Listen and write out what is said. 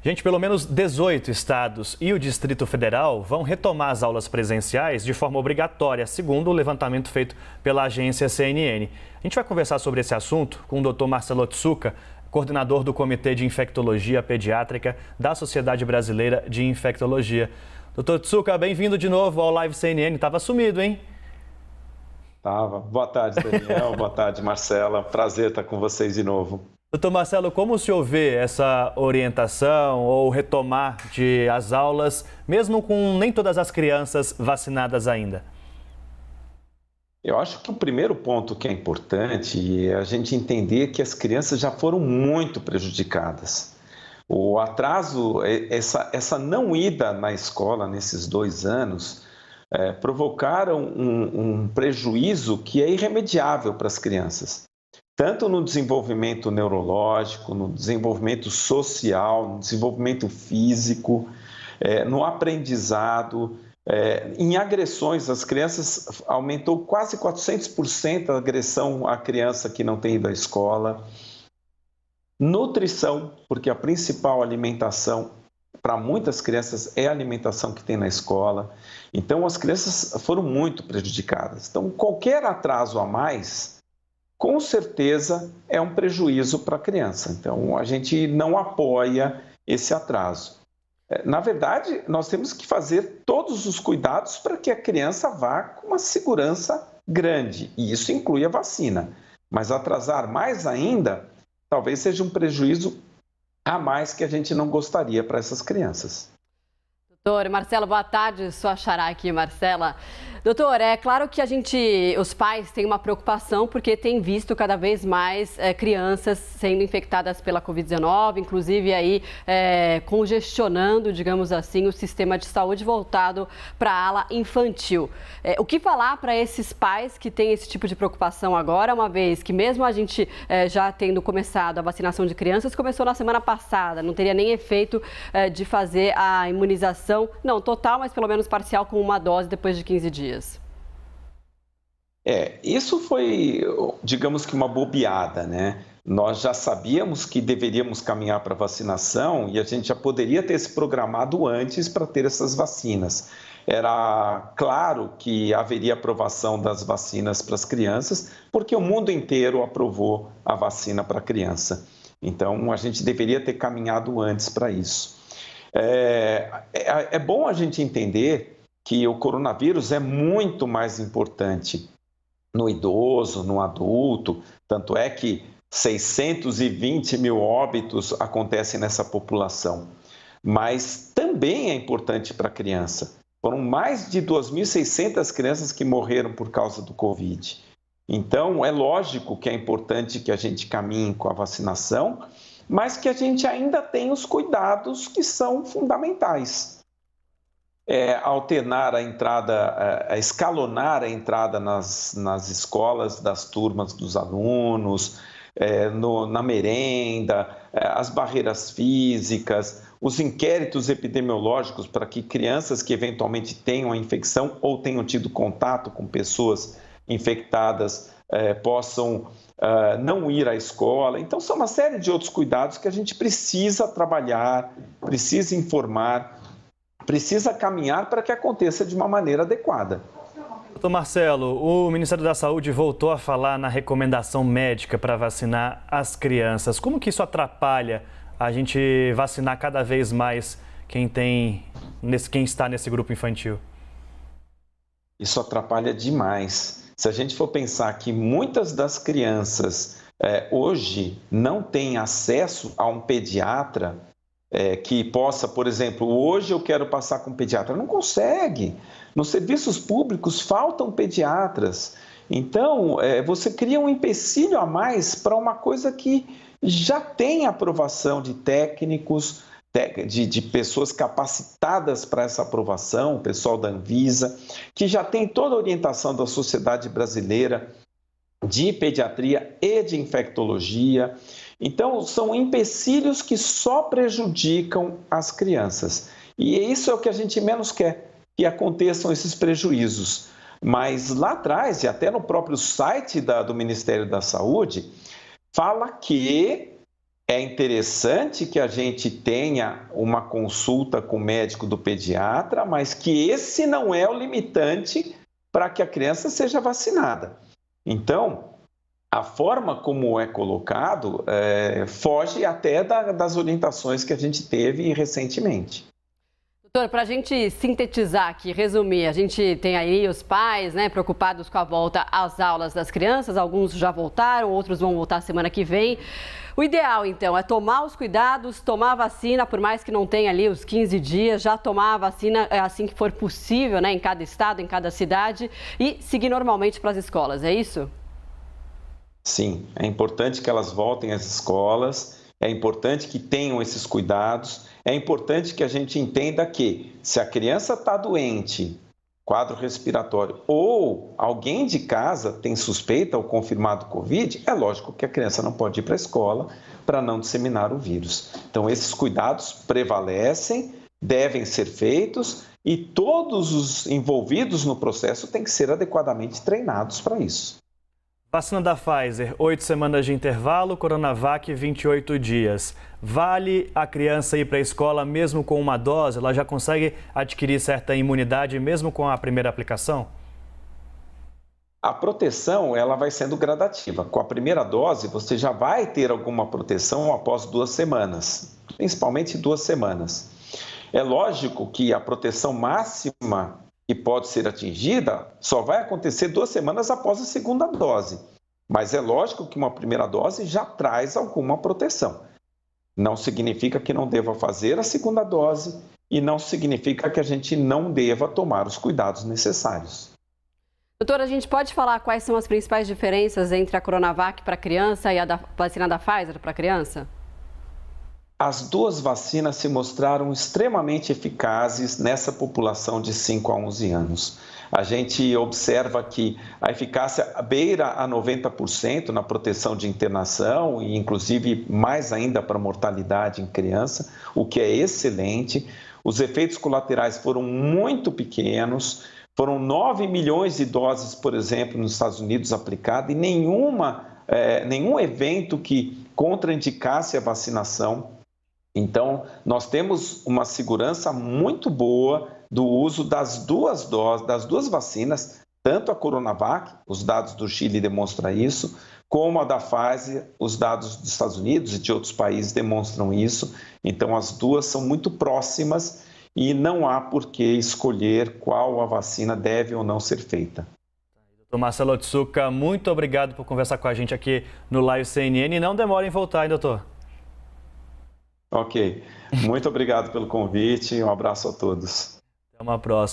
Gente, pelo menos 18 estados e o Distrito Federal vão retomar as aulas presenciais de forma obrigatória, segundo o levantamento feito pela agência CNN. A gente vai conversar sobre esse assunto com o Dr. Marcelo Otsuka, coordenador do Comitê de Infectologia Pediátrica da Sociedade Brasileira de Infectologia. Dr. Otsuka, bem-vindo de novo ao Live CNN. Estava sumido, hein? Tava. Boa tarde, Daniel. Boa tarde, Marcela. Prazer estar com vocês de novo. Doutor Marcelo, como o senhor vê essa orientação ou retomar as aulas, mesmo com nem todas as crianças vacinadas ainda? Eu acho que o primeiro ponto que é importante é a gente entender que as crianças já foram muito prejudicadas. O atraso, essa não ida na escola nesses 2 anos, provocaram um prejuízo que é irremediável para as crianças. Tanto no desenvolvimento neurológico, no desenvolvimento social, no desenvolvimento físico, no aprendizado, em agressões. As crianças, aumentou quase 400% a agressão à criança que não tem ido à escola. Nutrição, porque a principal alimentação para muitas crianças é a alimentação que tem na escola. Então, as crianças foram muito prejudicadas. Então, qualquer atraso a mais, com certeza, é um prejuízo para a criança. Então, a gente não apoia esse atraso. Na verdade, nós temos que fazer todos os cuidados para que a criança vá com uma segurança grande, e isso inclui a vacina. Mas atrasar mais ainda, talvez seja um prejuízo a mais que a gente não gostaria para essas crianças. Doutor Marcelo, boa tarde, sua xará aqui, Marcela. Doutor, é claro que os pais têm uma preocupação porque têm visto cada vez mais crianças sendo infectadas pela Covid-19, inclusive aí congestionando, digamos assim, o sistema de saúde voltado para a ala infantil. O que falar para esses pais que têm esse tipo de preocupação agora, uma vez que mesmo a gente já tendo começado a vacinação de crianças, começou na semana passada, não teria nem efeito de fazer a imunização, não total, mas pelo menos parcial com uma dose depois de 15 dias. Isso foi, digamos que uma bobeada, né? Nós já sabíamos que deveríamos caminhar para a vacinação e a gente já poderia ter se programado antes para ter essas vacinas. Era claro que haveria aprovação das vacinas para as crianças, porque o mundo inteiro aprovou a vacina para a criança. Então, a gente deveria ter caminhado antes para isso. É bom a gente entender que o coronavírus é muito mais importante no idoso, no adulto, tanto é que 620 mil óbitos acontecem nessa população, mas também é importante para a criança. Foram mais de 2.600 crianças que morreram por causa do Covid. Então, é lógico que é importante que a gente caminhe com a vacinação, mas que a gente ainda tem os cuidados que são fundamentais. Alternar a entrada, escalonar a entrada nas escolas das turmas dos alunos, na merenda, as barreiras físicas, os inquéritos epidemiológicos para que crianças que eventualmente tenham a infecção ou tenham tido contato com pessoas infectadas possam não ir à escola. Então, são uma série de outros cuidados que a gente precisa trabalhar, precisa informar, precisa caminhar para que aconteça de uma maneira adequada. Doutor Marcelo, o Ministério da Saúde voltou a falar na recomendação médica para vacinar as crianças. Como que isso atrapalha a gente vacinar cada vez mais quem está nesse grupo infantil? Isso atrapalha demais. Se a gente for pensar que muitas das crianças hoje não têm acesso a um pediatra, que possa, por exemplo, hoje eu quero passar com um pediatra, não consegue. Nos serviços públicos faltam pediatras. Então, você cria um empecilho a mais para uma coisa que já tem aprovação de técnicos, de pessoas capacitadas para essa aprovação, o pessoal da Anvisa, que já tem toda a orientação da Sociedade Brasileira de Pediatria e de Infectologia. Então, são empecilhos que só prejudicam as crianças. E isso é o que a gente menos quer, que aconteçam esses prejuízos. Mas lá atrás, e até no próprio site do Ministério da Saúde, fala que É interessante que a gente tenha uma consulta com o médico do pediatra, mas que esse não é o limitante para que a criança seja vacinada. Então, a forma como é colocado foge até das orientações que a gente teve recentemente. Doutor, para a gente sintetizar aqui, resumir, a gente tem aí os pais, né, preocupados com a volta às aulas das crianças, alguns já voltaram, outros vão voltar semana que vem. O ideal, então, é tomar os cuidados, tomar a vacina, por mais que não tenha ali os 15 dias, já tomar a vacina assim que for possível, né, em cada estado, em cada cidade, e seguir normalmente para as escolas, é isso? Sim, é importante que elas voltem às escolas, é importante que tenham esses cuidados, é importante que a gente entenda que se a criança está doente, quadro respiratório, ou alguém de casa tem suspeita ou confirmado Covid, é lógico que a criança não pode ir para a escola para não disseminar o vírus. Então, esses cuidados prevalecem, devem ser feitos e todos os envolvidos no processo têm que ser adequadamente treinados para isso. Vacina da Pfizer, 8 semanas de intervalo, Coronavac, 28 dias. Vale a criança ir para a escola mesmo com uma dose? Ela já consegue adquirir certa imunidade mesmo com a primeira aplicação? A proteção ela vai sendo gradativa. Com a primeira dose, você já vai ter alguma proteção após 2 semanas, principalmente 2 semanas. É lógico que a proteção máxima que pode ser atingida só vai acontecer 2 semanas após a segunda dose. Mas é lógico que uma primeira dose já traz alguma proteção. Não significa que não deva fazer a segunda dose e não significa que a gente não deva tomar os cuidados necessários. Doutora, a gente pode falar quais são as principais diferenças entre a Coronavac para criança e a vacina da Pfizer para criança? As 2 vacinas se mostraram extremamente eficazes nessa população de 5 a 11 anos. A gente observa que a eficácia beira a 90% na proteção de internação e, inclusive, mais ainda para mortalidade em criança, o que é excelente. Os efeitos colaterais foram muito pequenos, foram 9 milhões de doses, por exemplo, nos Estados Unidos aplicadas e nenhum evento que contraindicasse a vacinação. Então, nós temos uma segurança muito boa do uso das 2 doses, das 2 vacinas, tanto a Coronavac, os dados do Chile demonstram isso, como a da Pfizer, os dados dos Estados Unidos e de outros países demonstram isso. Então, as 2 são muito próximas e não há por que escolher qual a vacina deve ou não ser feita. Doutor Marcelo Otsuka, muito obrigado por conversar com a gente aqui no Live CNN. E não demore em voltar, hein, doutor? Ok. Muito obrigado pelo convite. Um abraço a todos. Até uma próxima.